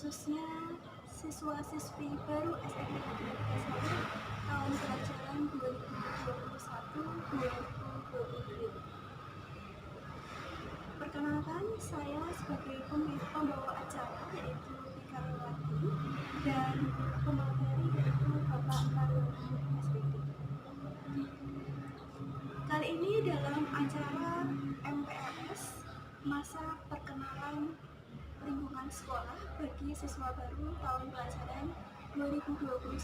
khususnya siswa-siswi baru SMA Negeri 1 tahun pelajaran 2021-2022. Perkenalkan, saya sebagai pembawa acara yaitu Tika Lewati dan pemateri yaitu Bapak Mariono SPD. Kali ini dalam acara MPLS masa perkenalan lingkungan sekolah bagi siswa baru tahun pelajaran 2021-2022.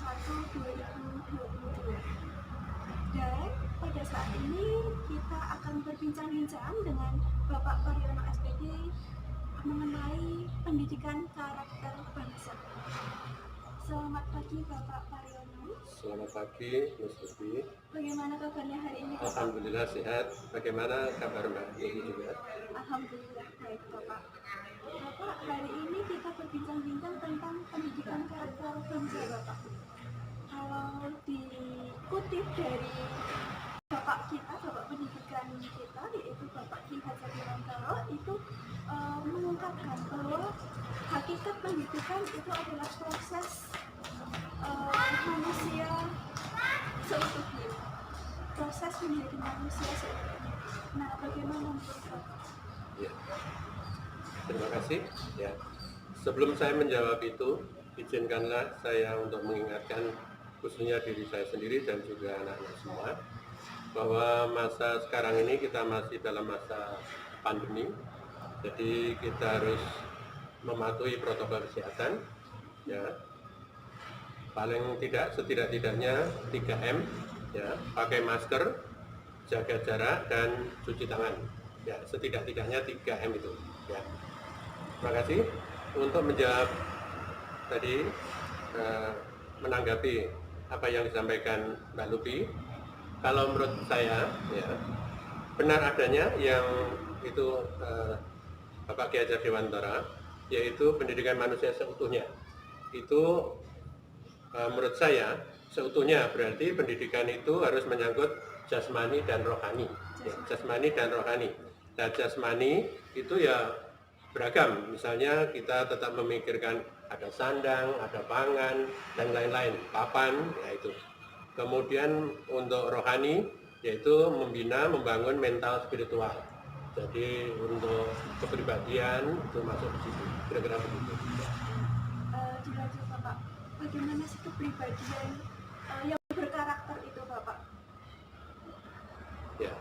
Dan pada saat ini kita akan berbincang-bincang dengan Bapak Mariono SPD mengenai pendidikan karakter bangsa. Selamat pagi Bapak Mariono. Selamat pagi Mas Budi. Bagaimana kabarnya hari ini Bapak? Alhamdulillah sehat. Bagaimana kabar Mbak Yeni juga? Alhamdulillah baik Bapak. Bapak, hari ini kita berbincang-bincang tentang pendidikan karakter bangsa Bapak. Kalau dikutip dari Bapak kita, Bapak pendidikan kita, yaitu Bapak Ki Hajar Dewantara, itu mengungkapkan bahwa hakikat pendidikan itu adalah proses manusia seutuhnya, proses menjadi manusia seutuhnya. Nah, bagaimana menurut Bapak? Ya. Terima kasih. Ya. Sebelum saya menjawab itu, izinkanlah saya untuk mengingatkan khususnya diri saya sendiri dan juga anak-anak semua bahwa masa sekarang ini kita masih dalam masa pandemi. Jadi kita harus mematuhi protokol kesehatan, ya. Paling tidak setidak-tidaknya 3M, ya, pakai masker, jaga jarak dan cuci tangan. Ya, setidak-tidaknya 3M itu, ya. Terima kasih. Untuk menjawab tadi menanggapi apa yang disampaikan Mbak Lupi, kalau menurut saya, ya, benar adanya yang itu Bapak Ki Hajar Dewantara, yaitu pendidikan manusia seutuhnya. Itu menurut saya seutuhnya berarti pendidikan itu harus menyangkut jasmani dan rohani. Ya, jasmani dan rohani. Nah, jasmani itu ya beragam. Misalnya kita tetap memikirkan ada sandang, ada pangan, dan lain-lain, papan, ya itu. Kemudian untuk rohani, yaitu membina, membangun mental spiritual. Jadi untuk kepribadian itu masuk di situ, kira-kira begitu. Dilanjut Bapak, bagaimana sih kepribadian yang berkarakter itu Bapak? Ya,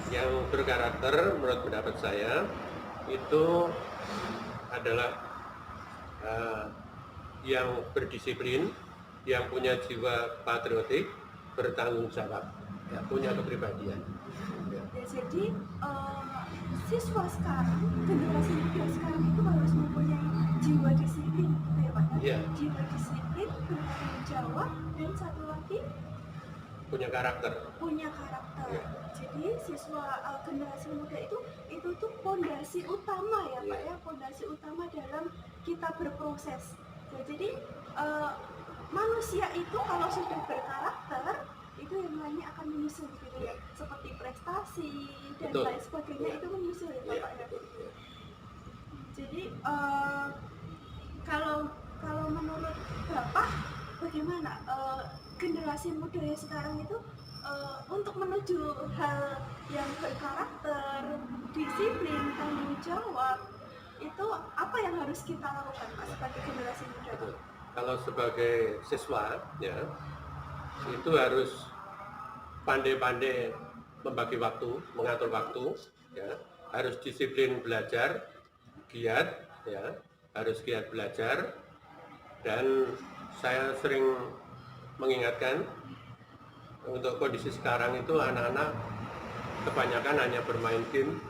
yang berkarakter menurut pendapat saya itu adalah yang berdisiplin, yang punya jiwa patriotik, bertanggung jawab, ya, punya kepribadian. Ya. Ya, jadi siswa sekarang, generasi muda sekarang itu harus mempunyai jiwa disiplin, gitu ya Pak? Ya. Jiwa disiplin, bertanggung jawab, dan satu lagi Punya karakter. punya karakter. Ya. Jadi siswa generasi muda itu tuh fondasi utama ya Pak, Ya. ya, fondasi utama dalam kita berproses. Ya, jadi manusia itu kalau sudah berkarakter itu yang lainnya akan menyusul gitu ya, seperti prestasi dan Betul. lain sebagainya, itu menyusul ya Ya, Bapak ya. betul. Ya. Jadi kalau menurut Bapak bagaimana generasi muda yang sekarang itu untuk menuju hal yang berkarakter, disiplin, tanggung jawab, itu apa yang harus kita lakukan Pak sebagai generasi muda? Betul. Kalau sebagai siswa, ya, itu harus pandai-pandai membagi waktu, mengatur waktu, ya, harus disiplin belajar, giat, ya, harus giat belajar, dan saya sering mengingatkan untuk kondisi sekarang itu anak-anak kebanyakan hanya bermain game,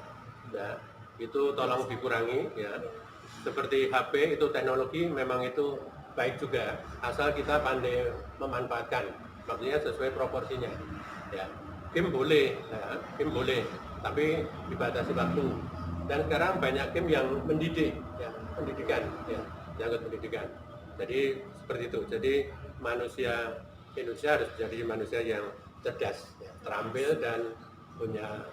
ya, itu tolong dikurangi, ya. Seperti HP itu teknologi memang itu baik juga, asal kita pandai memanfaatkan, maksudnya sesuai proporsinya, ya. Game boleh, ya, game boleh, tapi dibatasi waktu. Dan sekarang banyak game yang mendidik, ya, pendidikan, ya, yang pendidikan. Jadi seperti itu. Jadi manusia Indonesia harus menjadi manusia yang cerdas, ya, terampil dan punya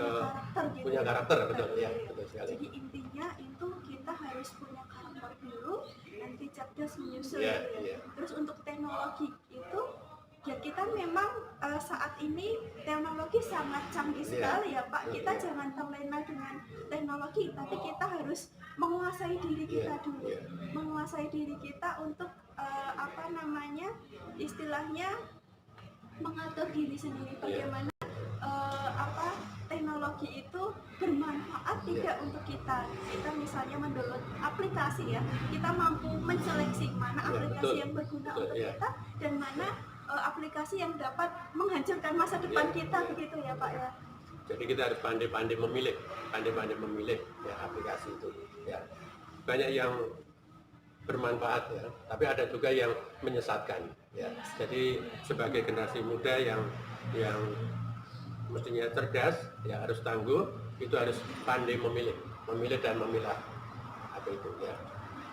karakter gitu. punya karakter, betul ya, Iya. betul sekali. Jadi intinya itu kita harus punya karakter dulu, nanti cerdas menyusul Iya, gitu ya. iya. Terus untuk teknologi itu ya kita memang saat ini teknologi sangat canggih Iya. sekali ya Pak. Kita Iya. jangan terlena dengan teknologi, tapi kita harus menguasai diri kita Iya, dulu. iya. Menguasai diri kita untuk apa namanya, istilahnya mengatur diri sendiri bagaimana apa teknologi itu bermanfaat tidak untuk kita. Kita misalnya mendownload aplikasi ya, kita mampu menseleksi mana Ya, aplikasi betul. yang berguna Betul, untuk ya. kita dan mana aplikasi yang dapat menghancurkan masa depan Ya, kita ya. begitu ya Pak ya. Jadi kita harus pandai-pandai memilih ya aplikasi itu. Ya. Banyak yang bermanfaat ya, tapi ada juga yang menyesatkan. Ya. Jadi sebagai generasi muda yang mestinya cerdas, ya harus tangguh, itu harus pandai memilih dan memilah apa itu ya.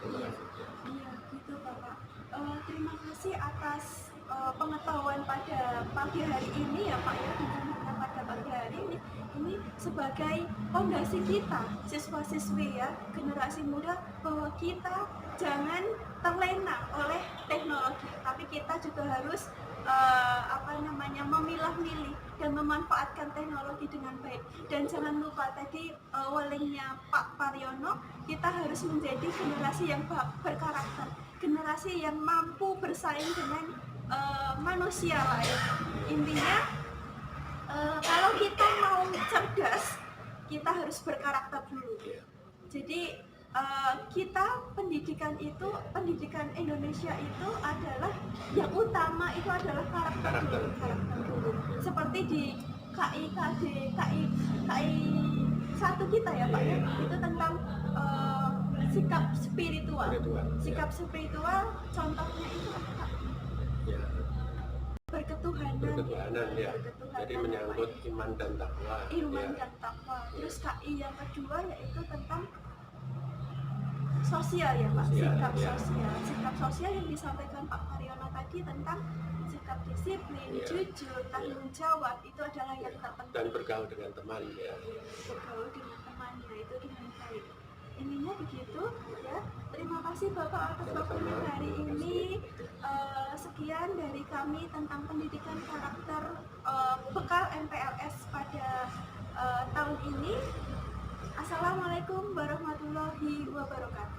Terima kasih. Ya. Iya gitu Bapak. Terima kasih atas pengetahuan pada pagi hari ini ya Pak ya, dengan pada pagi hari ini sebagai fondasi kita siswa-siswi ya, generasi muda, bahwa kita jangan terlena oleh teknologi, tapi kita juga harus apa namanya, memilah-milih dan memanfaatkan teknologi dengan baik. Dan jangan lupa tadi wallingnya Pak Paryono, kita harus menjadi generasi yang berkarakter, generasi yang mampu bersaing dengan manusia lain. Intinya kalau kita mau cerdas, kita harus berkarakter dulu. Jadi kita pendidikan Indonesia itu adalah yang utama, itu adalah karakter dulu. Seperti di KI 1 kita ya Pak ya, itu tentang sikap spiritual. Sikap spiritual contohnya itu apa Pak? Ya. Berketuhanan Ya. Jadi menyangkut iman dan takwa. Dan takwa. Terus KI yang kedua yaitu tentang sosial ya Pak, sikap sosial yang disampaikan Pak Paryono tadi tentang sikap disiplin, jujur, tanggung jawab, itu adalah yang terpenting. Dan bergaul dengan teman ya. Bergaul dengan temannya itu dengan baik. Ininya begitu ya. Terima kasih Bapak atas waktunya hari ini. Sekian dari kami tentang pendidikan karakter bekal MPLS pada tahun ini. Assalamualaikum warahmatullahi wabarakatuh.